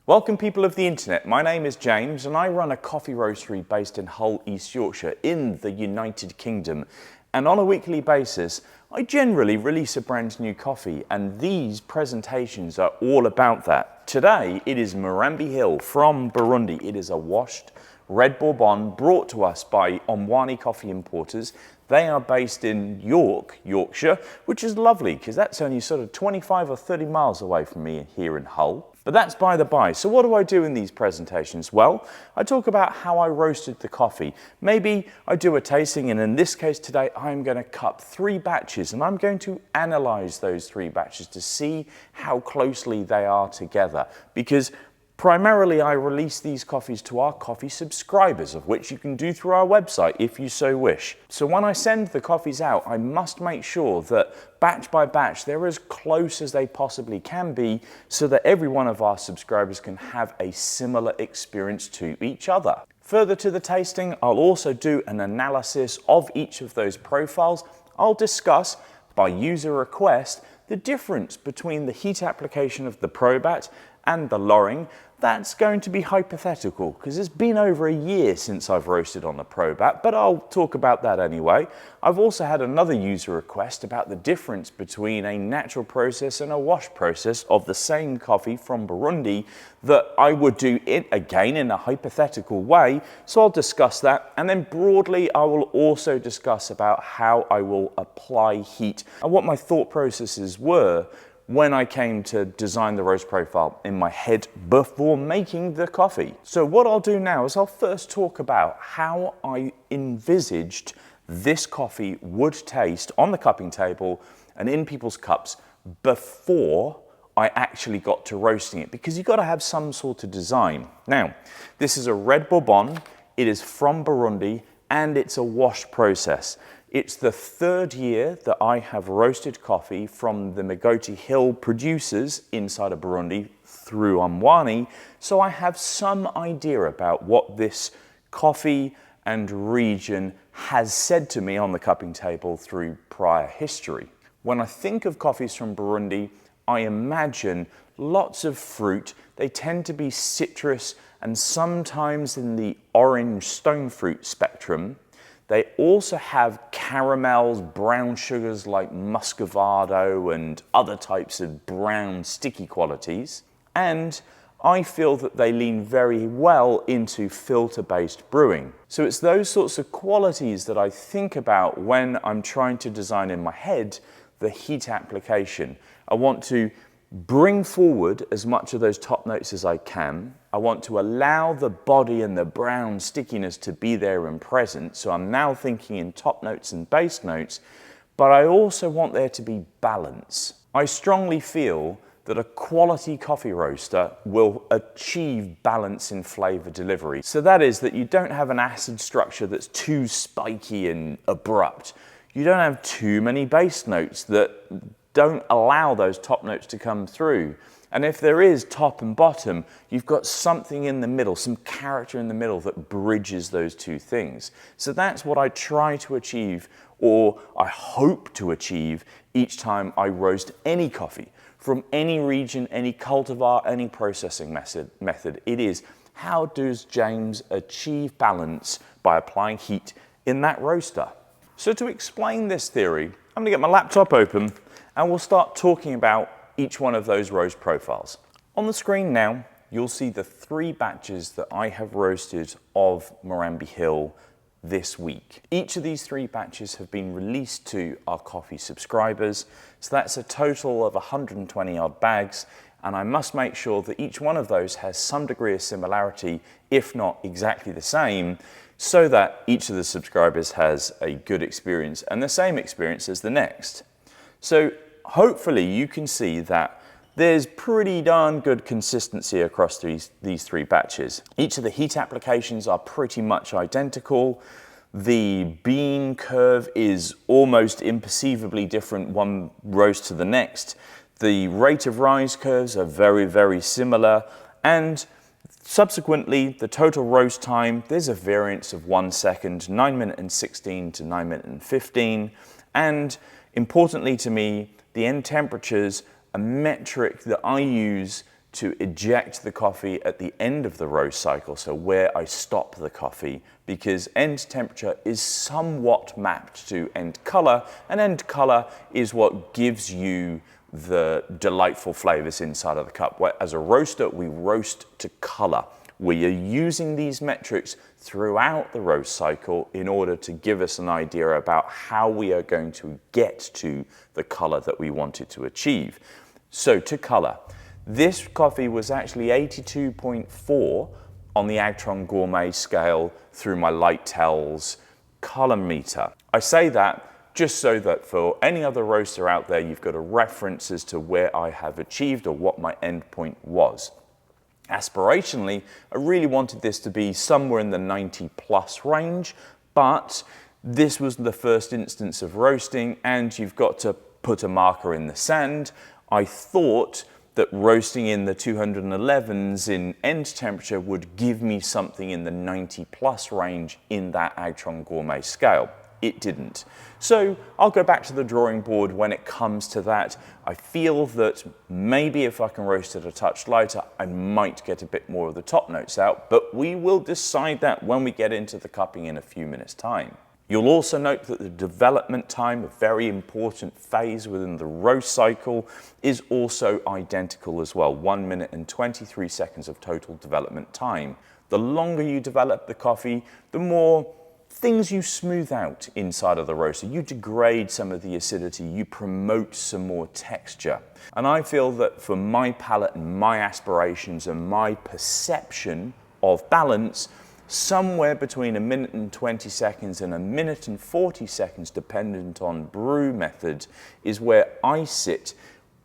Welcome people of the internet, my name is James and I run a coffee roastery based in Hull, East Yorkshire in the United Kingdom. And on a weekly basis, I generally release a brand new coffee and these presentations are all about that. Today it is Murambi Hill from Burundi. It is a washed Red Bourbon brought to us by Omwani Coffee Importers. They are based in Yorkshire, which is lovely because that's only sort of 25 or 30 miles away from me here in Hull. But that's by the by. So what do I do in these presentations? Well, I talk about how I roasted the coffee. Maybe I do a tasting, and in this case today, I'm going to cup 3 batches and I'm going to analyze those 3 batches to see how closely they are together. Because primarily, I release these coffees to our coffee subscribers, of which you can do through our website if you so wish. So when I send the coffees out, I must make sure that batch by batch, they're as close as they possibly can be so that every one of our subscribers can have a similar experience to each other. Further to the tasting, I'll also do an analysis of each of those profiles. I'll discuss, by user request, the difference between the heat application of the Probat and the Loring. That's going to be hypothetical because it's been over a year since I've roasted on the Probat, but I'll talk about that anyway. I've also had another user request about the difference between a natural process and a wash process of the same coffee from Burundi that I would do it again in a hypothetical way. So I'll discuss that, and then broadly I will also discuss about how I will apply heat and what my thought processes were when I came to design the roast profile in my head before making the coffee. So what I'll do now is I'll first talk about how I envisaged this coffee would taste on the cupping table and in people's cups before I actually got to roasting it, because you've got to have some sort of design. Now, this is a Red Bourbon, it is from Burundi, and it's a wash process. It's the 3rd year that I have roasted coffee from the Murambi Hill producers inside of Burundi through Omwani, so I have some idea about what this coffee and region has said to me on the cupping table through prior history. When I think of coffees from Burundi, I imagine lots of fruit. They tend to be citrus and sometimes in the orange stone fruit spectrum. They also have caramels, brown sugars like muscovado and other types of brown sticky qualities. And I feel that they lean very well into filter-based brewing. So it's those sorts of qualities that I think about when I'm trying to design in my head the heat application. I want to bring forward as much of those top notes as I can. I want to allow the body and the brown stickiness to be there and present. So I'm now thinking in top notes and base notes, but I also want there to be balance. I strongly feel that a quality coffee roaster will achieve balance in flavor delivery. So that is that you don't have an acid structure that's too spiky and abrupt. You don't have too many base notes that don't allow those top notes to come through. And if there is top and bottom, you've got something in the middle, some character in the middle that bridges those two things. So that's what I try to achieve, or I hope to achieve, each time I roast any coffee from any region, any cultivar, any processing method. It is, how does James achieve balance by applying heat in that roaster? So to explain this theory, I'm gonna get my laptop open and we'll start talking about each one of those roast profiles. On the screen now, you'll see the 3 batches that I have roasted of Murambi Hill this week. Each of these 3 batches have been released to our coffee subscribers, so that's a total of 120 odd bags, and I must make sure that each one of those has some degree of similarity, if not exactly the same, so that each of the subscribers has a good experience and the same experience as the next. So hopefully you can see that there's pretty darn good consistency across these 3 batches. Each of the heat applications are pretty much identical. The bean curve is almost imperceivably different one roast to the next. The rate of rise curves are very, very similar. And subsequently, the total roast time, there's a variance of 1 second, 9:16 to 9:15. And importantly to me, the end temperatures, a metric that I use to eject the coffee at the end of the roast cycle, so where I stop the coffee, because end temperature is somewhat mapped to end color, and end color is what gives you the delightful flavors inside of the cup. Where as a roaster, we roast to color. We are using these metrics throughout the roast cycle in order to give us an idea about how we are going to get to the color that we wanted to achieve. So to color, this coffee was actually 82.4 on the Agtron Gourmet scale through my Lightel's color meter. I say that just so that for any other roaster out there, you've got a reference as to where I have achieved or what my end point was. Aspirationally, I really wanted this to be somewhere in the 90 plus range, but this was the first instance of roasting and you've got to put a marker in the sand. I thought that roasting in the 211s in end temperature would give me something in the 90 plus range in that Agtron Gourmet scale. It didn't. So I'll go back to the drawing board when it comes to that. I feel that maybe if I can roast it a touch lighter, I might get a bit more of the top notes out, but we will decide that when we get into the cupping in a few minutes' time. You'll also note that the development time, a very important phase within the roast cycle, is also identical as well. 1 minute and 23 seconds of total development time. The longer you develop the coffee, the more things you smooth out inside of the roaster. You degrade some of the acidity, you promote some more texture. And I feel that for my palate and my aspirations and my perception of balance, somewhere between 1 minute and 20 seconds and 1 minute and 40 seconds, dependent on brew method, is where I sit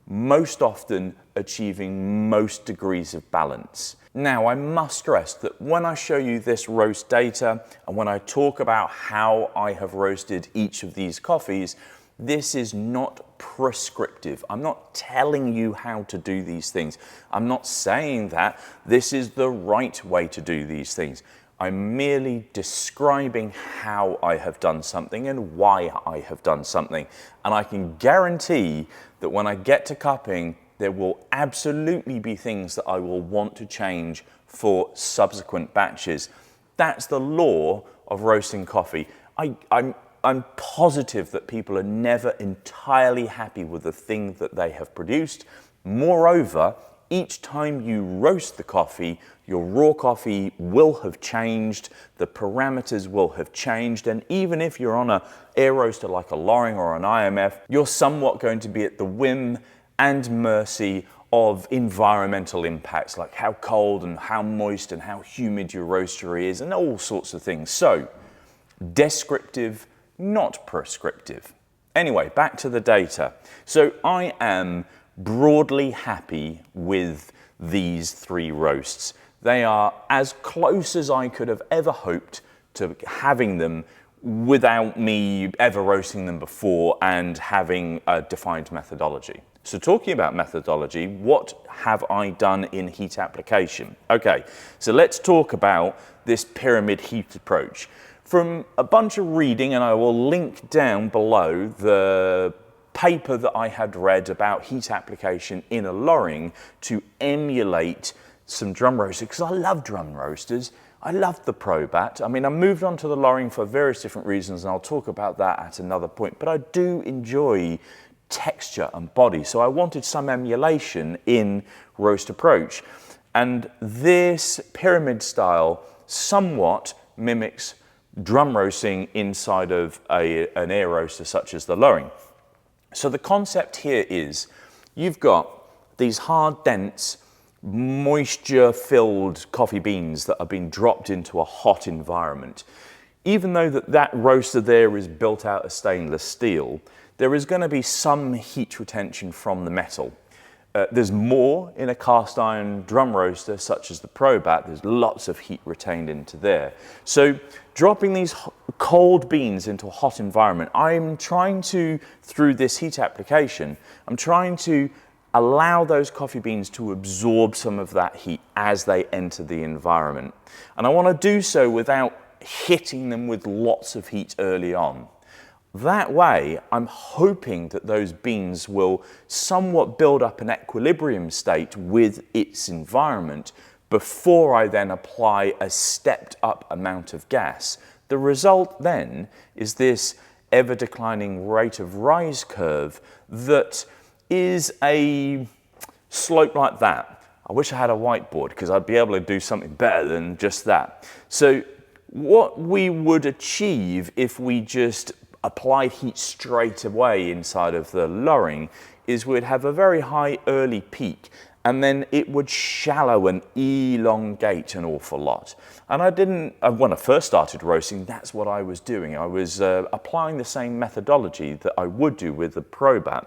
most often achieving most degrees of balance. Now, I must stress that when I show you this roast data and when I talk about how I have roasted each of these coffees, this is not prescriptive. I'm not telling you how to do these things. I'm not saying that this is the right way to do these things. I'm merely describing how I have done something and why I have done something. And I can guarantee that when I get to cupping, there will absolutely be things that I will want to change for subsequent batches. That's the law of roasting coffee. I'm positive that people are never entirely happy with the thing that they have produced. Moreover, each time you roast the coffee, your raw coffee will have changed, the parameters will have changed, and even if you're on an air roaster like a Loring or an IMF, you're somewhat going to be at the whim and mercy of environmental impacts, like how cold and how moist and how humid your roastery is, and all sorts of things. So, descriptive, not prescriptive. Anyway, back to the data. So I am broadly happy with these 3 roasts. They are as close as I could have ever hoped to having them without me ever roasting them before and having a defined methodology. So talking about methodology, what have I done in heat application? Okay, so let's talk about this pyramid heat approach. From a bunch of reading, and I will link down below the paper that I had read about heat application in a Loring to emulate some drum roasters, because I love drum roasters. I love the Probat. I mean, I moved on to the Loring for various different reasons, and I'll talk about that at another point, but I do enjoy texture and body, so I wanted some emulation in roast approach. And this pyramid style somewhat mimics drum roasting inside of an air roaster such as the Loring. So the concept here is you've got these hard, dense, moisture-filled coffee beans that are being dropped into a hot environment. Even though that roaster there is built out of stainless steel, there is going to be some heat retention from the metal. There's more in a cast iron drum roaster such as the Probat. There's lots of heat retained into there. So dropping these cold beans into a hot environment, I'm trying to, through this heat application, I'm trying to allow those coffee beans to absorb some of that heat as they enter the environment. And I want to do so without hitting them with lots of heat early on. That way, I'm hoping that those beans will somewhat build up an equilibrium state with its environment before I then apply a stepped up amount of gas. The result then is this ever declining rate of rise curve that is a slope like that. I wish I had a whiteboard because I'd be able to do something better than just that. So what we would achieve if we just applied heat straight away inside of the lorrying is we'd have a very high early peak, and then it would shallow and elongate an awful lot. And when I first started roasting, that's what I was doing. I was applying the same methodology that I would do with the Probat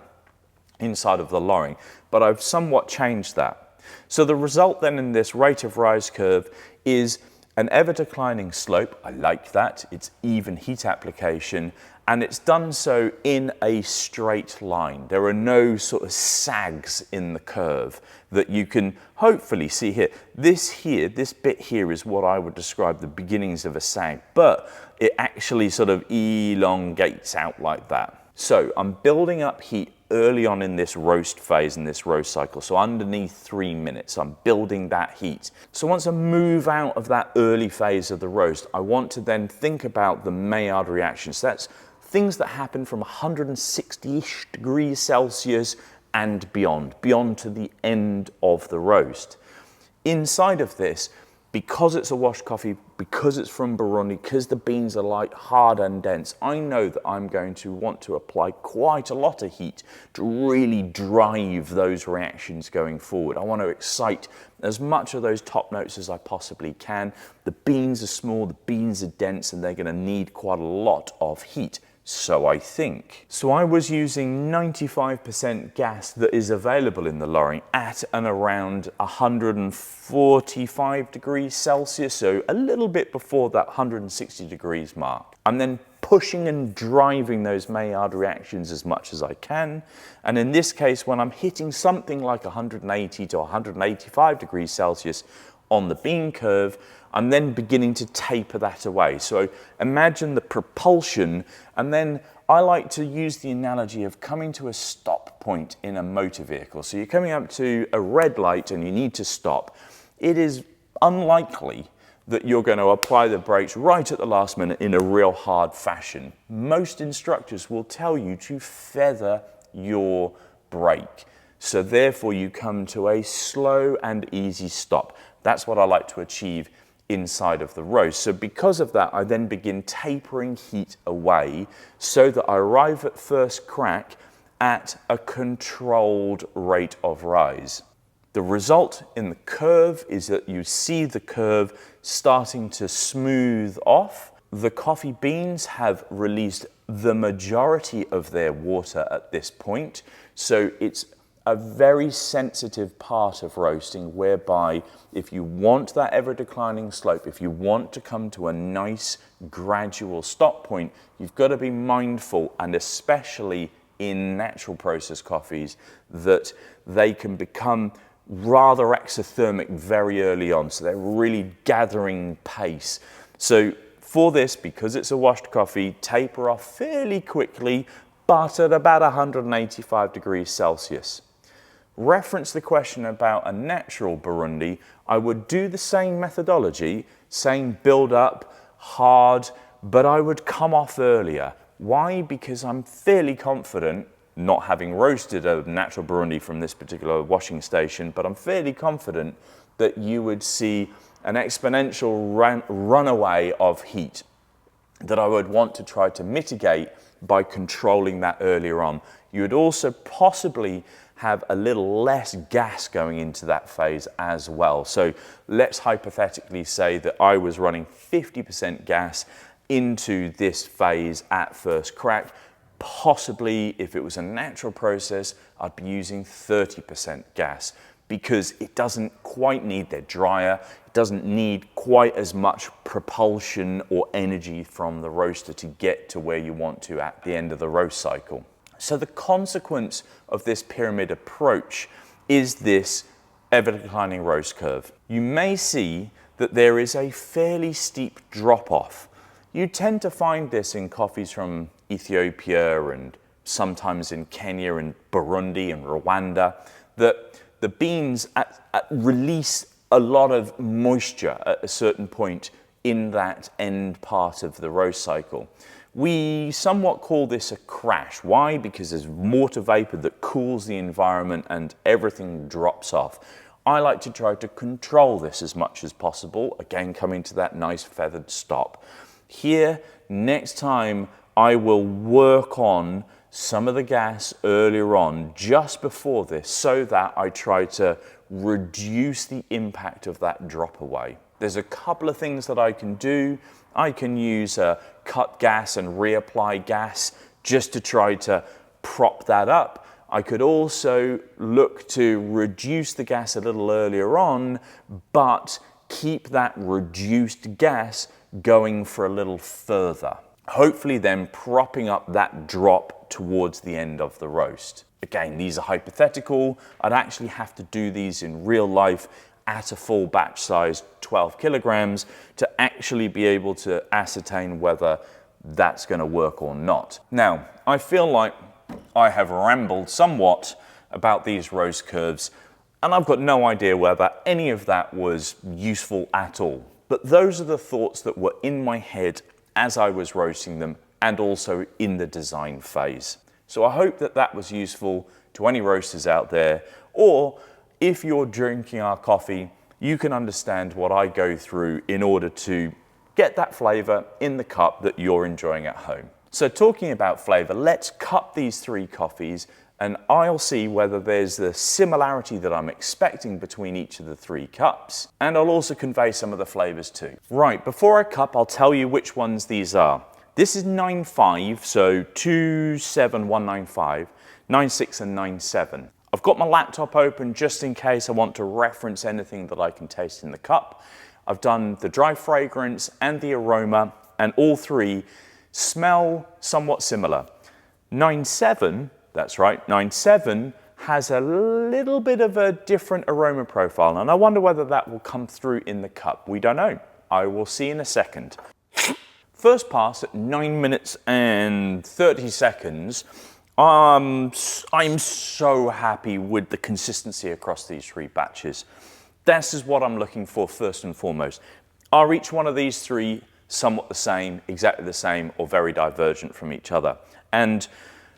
inside of the lorrying, but I've somewhat changed that. So the result then in this rate of rise curve is an ever declining slope. I like that. It's even heat application, and it's done so in a straight line. There are no sort of sags in the curve that you can hopefully see here. This bit here is what I would describe the beginnings of a sag, but it actually sort of elongates out like that. So I'm building up heat early on in this roast phase, in this roast cycle. So underneath 3 minutes, I'm building that heat. So once I move out of that early phase of the roast, I want to then think about the Maillard reaction. So that's things that happen from 160-ish degrees Celsius and beyond to the end of the roast. Inside of this, because it's a washed coffee, because it's from Burundi, because the beans are light, hard and dense, I know that I'm going to want to apply quite a lot of heat to really drive those reactions going forward. I want to excite as much of those top notes as I possibly can. The beans are small, the beans are dense, and they're going to need quite a lot of heat. So I think. So I was using 95% gas that is available in the lorrying at and around 145 degrees Celsius, so a little bit before that 160 degrees mark. I'm then pushing and driving those Maillard reactions as much as I can. And in this case, when I'm hitting something like 180 to 185 degrees Celsius on the bean curve, I'm then beginning to taper that away. So imagine the propulsion, and then I like to use the analogy of coming to a stop point in a motor vehicle. So you're coming up to a red light and you need to stop. It is unlikely that you're going to apply the brakes right at the last minute in a real hard fashion. Most instructors will tell you to feather your brake. So therefore you come to a slow and easy stop. That's what I like to achieve inside of the roast. So because of that, I then begin tapering heat away so that I arrive at first crack at a controlled rate of rise. The result in the curve is that you see the curve starting to smooth off. The coffee beans have released the majority of their water at this point, so it's a very sensitive part of roasting, whereby if you want that ever declining slope, if you want to come to a nice gradual stop point, you've got to be mindful, and especially in natural process coffees, that they can become rather exothermic very early on. So they're really gathering pace. So for this, because it's a washed coffee, taper off fairly quickly, but at about 185 degrees Celsius. Reference the question about a natural Burundi, I would do the same methodology, same build up, hard, but I would come off earlier. Why? Because I'm fairly confident, not having roasted a natural Burundi from this particular washing station, but I'm fairly confident that you would see an exponential runaway of heat that I would want to try to mitigate by controlling that earlier on. You would also possibly have a little less gas going into that phase as well. So let's hypothetically say that I was running 50% gas into this phase at first crack. Possibly, if it was a natural process, I'd be using 30% gas, because it doesn't quite need their dryer. It doesn't need quite as much propulsion or energy from the roaster to get to where you want to at the end of the roast cycle. So the consequence of this pyramid approach is this ever declining roast curve. You may see that there is a fairly steep drop off. You tend to find this in coffees from Ethiopia and sometimes in Kenya and Burundi and Rwanda, that the beans release a lot of moisture at a certain point in that end part of the roast cycle. We somewhat call this a crash. Why? Because there's water vapor that cools the environment and everything drops off. I like to try to control this as much as possible, again coming to that nice feathered stop. Here, next time, I will work on some of the gas earlier on, just before this, so that I try to reduce the impact of that drop away. There's a couple of things that I can do. I can use cut gas and reapply gas just to try to prop that up. I could also look to reduce the gas a little earlier on, but keep that reduced gas going for a little further. Hopefully then propping up that drop towards the end of the roast. Again, these are hypothetical. I'd actually have to do these in real life at a full batch size, 12 kilograms, to actually be able to ascertain whether that's going to work or not. Now, I feel like I have rambled somewhat about these roast curves, and I've got no idea whether any of that was useful at all. But those are the thoughts that were in my head as I was roasting them, and also in the design phase. So I hope that that was useful to any roasters out there, or if you're drinking our coffee, you can understand what I go through in order to get that flavor in the cup that you're enjoying at home. So talking about flavor, let's cup these three coffees and I'll see whether there's the similarity that I'm expecting between each of the three cups. And I'll also convey some of the flavors too. Right, before I cup, I'll tell you which ones these are. This is 9.5, so 27195, 9.6 and 9.7. I've got my laptop open just in case I want to reference anything that I can taste in the cup. I've done the dry fragrance and the aroma, and all three smell somewhat similar. 9.7, that's right, 9.7 has a little bit of a different aroma profile, and I wonder whether that will come through in the cup. We don't know. I will see in a second. First pass at 9 minutes and 30 seconds. I'm so happy with the consistency across these three batches. This is what I'm looking for first and foremost. Are each one of these three somewhat the same, exactly the same, or very divergent from each other? And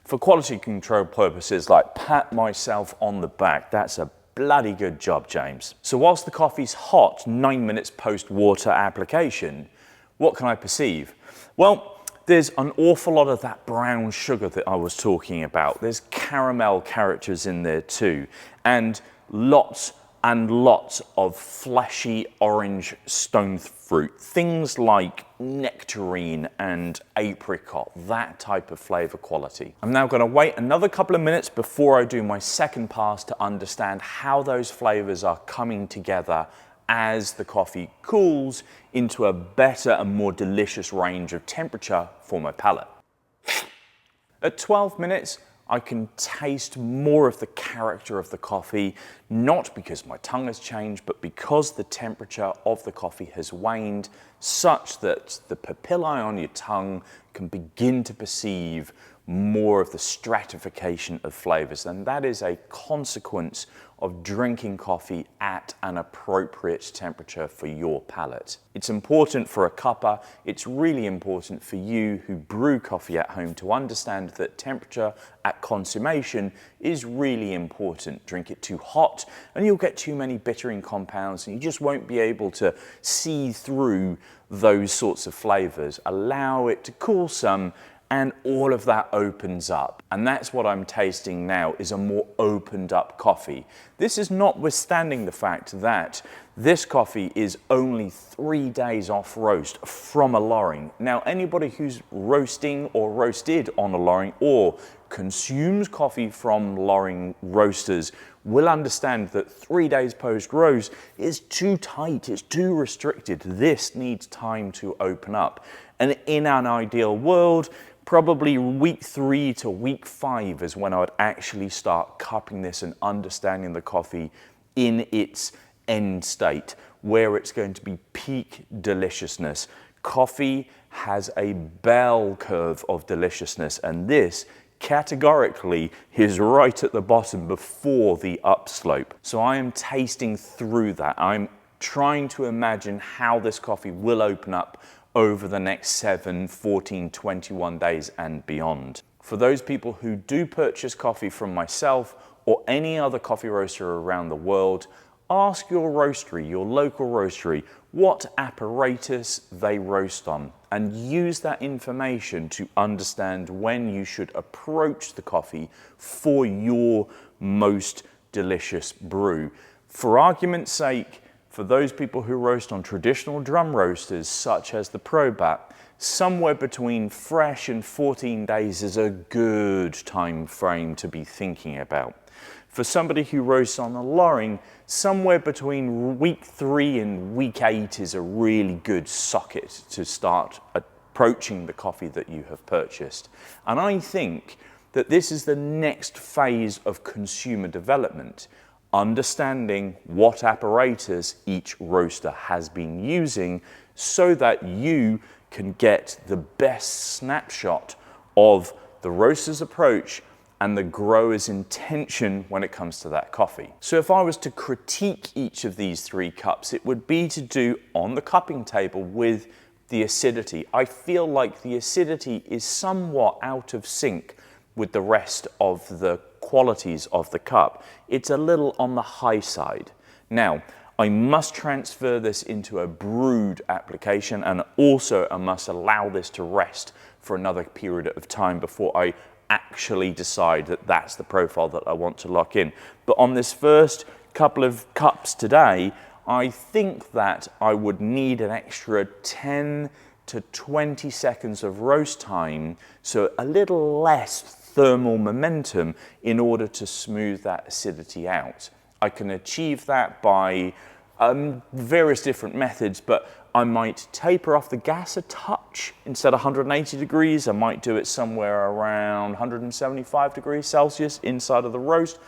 for quality control purposes, like pat myself on the back, that's a bloody good job, James. So whilst the coffee's hot 9 minutes post water application, what can I perceive? Well, there's an awful lot of that brown sugar that I was talking about. There's caramel characters in there too, and lots and lots of fleshy orange stone fruit. Things like nectarine and apricot, that type of flavor quality. I'm now going to wait another couple of minutes before I do my second pass to understand how those flavors are coming together as the coffee cools into a better and more delicious range of temperature for my palate. At 12 minutes, I can taste more of the character of the coffee, not because my tongue has changed, but because the temperature of the coffee has waned, such that the papillae on your tongue can begin to perceive more of the stratification of flavors. And that is a consequence of drinking coffee at an appropriate temperature for your palate. It's important for a cupper, it's really important for you who brew coffee at home to understand that temperature at consummation is really important. Drink it too hot and you'll get too many bittering compounds and you just won't be able to see through those sorts of flavors. Allow it to cool some and all of that opens up. And that's what I'm tasting now, is a more opened up coffee. This is notwithstanding the fact that this coffee is only 3 days off roast from a loring. Now, anybody who's roasting or roasted on a loring or consumes coffee from loring roasters will understand that 3 days post roast is too tight, it's too restricted. This needs time to open up. And in an ideal world, probably week 3 to week 5 is when I would actually start cupping this and understanding the coffee in its end state, where it's going to be peak deliciousness, Coffee has a bell curve of deliciousness, and this categorically is right at the bottom before the upslope. So I am tasting through that. I'm trying to imagine how this coffee will open up over the next 7, 14, 21 days and beyond. For those people who do purchase coffee from myself or any other coffee roaster around the world, ask your roastery, your local roastery, what apparatus they roast on, and use that information to understand when you should approach the coffee for your most delicious brew. For argument's sake, for those people who roast on traditional drum roasters such as the ProBat, somewhere between fresh and 14 days is a good time frame to be thinking about. For somebody who roasts on a Loring, somewhere between week 3 and week 8 is a really good socket to start approaching the coffee that you have purchased. And I think that this is the next phase of consumer development, understanding what apparatus each roaster has been using so that you can get the best snapshot of the roaster's approach and the grower's intention when it comes to that coffee. So if I was to critique each of these 3 cups, it would be to do on the cupping table with the acidity. I feel like the acidity is somewhat out of sync with the rest of the qualities of the cup. It's a little on the high side. Now, I must transfer this into a brewed application, and also I must allow this to rest for another period of time before I actually decide that that's the profile that I want to lock in. But on this first couple of cups today, I think that I would need an extra 10 to 20 seconds of roast time, so a little less thermal momentum in order to smooth that acidity out. I can achieve that by various different methods, but I might taper off the gas a touch. Instead of 180 degrees, I might do it somewhere around 175 degrees Celsius inside of the roast.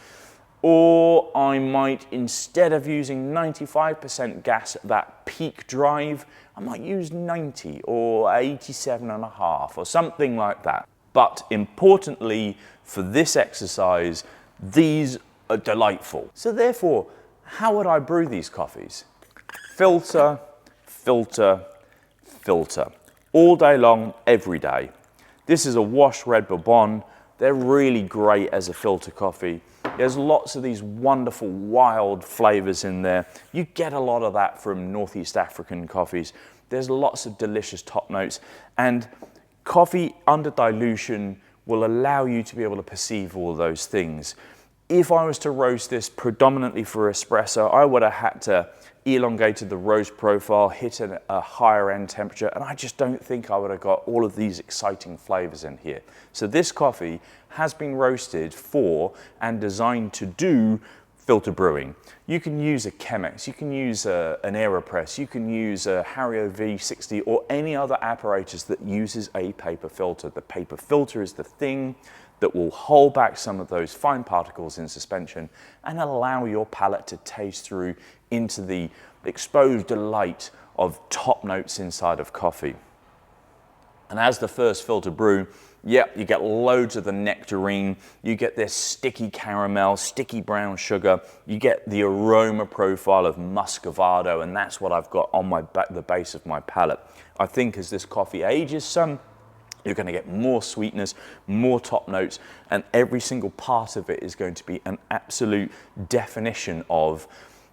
Or I might, instead of using 95% gas at that peak drive, I might use 90 or 87.5 or something like that. But importantly, for this exercise, these are delightful. So therefore, how would I brew these coffees? Filter, filter, filter. All day long, every day. This is a washed Red Bourbon. They're really great as a filter coffee. There's lots of these wonderful wild flavors in there. You get a lot of that from Northeast African coffees. There's lots of delicious top notes, and coffee under dilution will allow you to be able to perceive all those things. If I was to roast this predominantly for espresso, I would have had to elongate the roast profile, hit a higher end temperature, and I just don't think I would have got all of these exciting flavors in here. So this coffee has been roasted for and designed to do filter brewing. You can use a Chemex, you can use an AeroPress, you can use a Hario V60 or any other apparatus that uses a paper filter. The paper filter is the thing that will hold back some of those fine particles in suspension and allow your palate to taste through into the exposed delight of top notes inside of coffee. And as the first filter brew, yep, you get loads of the nectarine, you get this sticky caramel, sticky brown sugar, you get the aroma profile of muscovado, and that's what I've got on the base of my palate. I think as this coffee ages some, you're going to get more sweetness, more top notes, and every single part of it is going to be an absolute definition of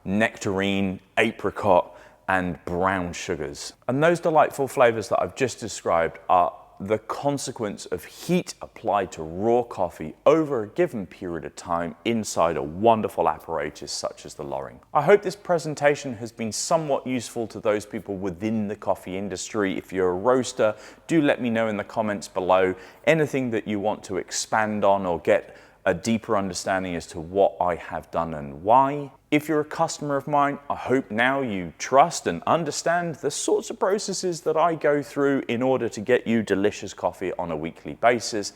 nectarine, apricot, and brown sugars. And those delightful flavors that I've just described are the consequence of heat applied to raw coffee over a given period of time inside a wonderful apparatus such as the Loring. I hope this presentation has been somewhat useful to those people within the coffee industry. If you're a roaster, do let me know in the comments below anything that you want to expand on or get a deeper understanding as to what I have done and why. If you're a customer of mine, I hope now you trust and understand the sorts of processes that I go through in order to get you delicious coffee on a weekly basis.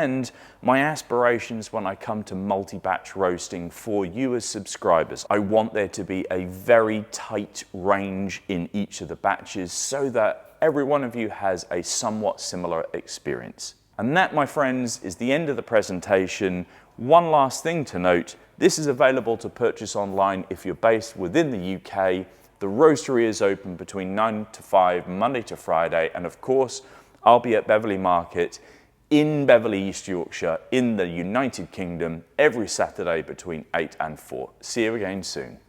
and my aspirations when I come to multi-batch roasting for you as subscribers. I want there to be a very tight range in each of the batches so that every one of you has a somewhat similar experience. And that, my friends, is the end of the presentation. One last thing to note, this is available to purchase online if you're based within the UK. The roastery is open between 9 to 5, Monday to Friday, and of course, I'll be at Beverley Market in Beverley, East Yorkshire, in the United Kingdom, every Saturday between 8 and 4. See you again soon.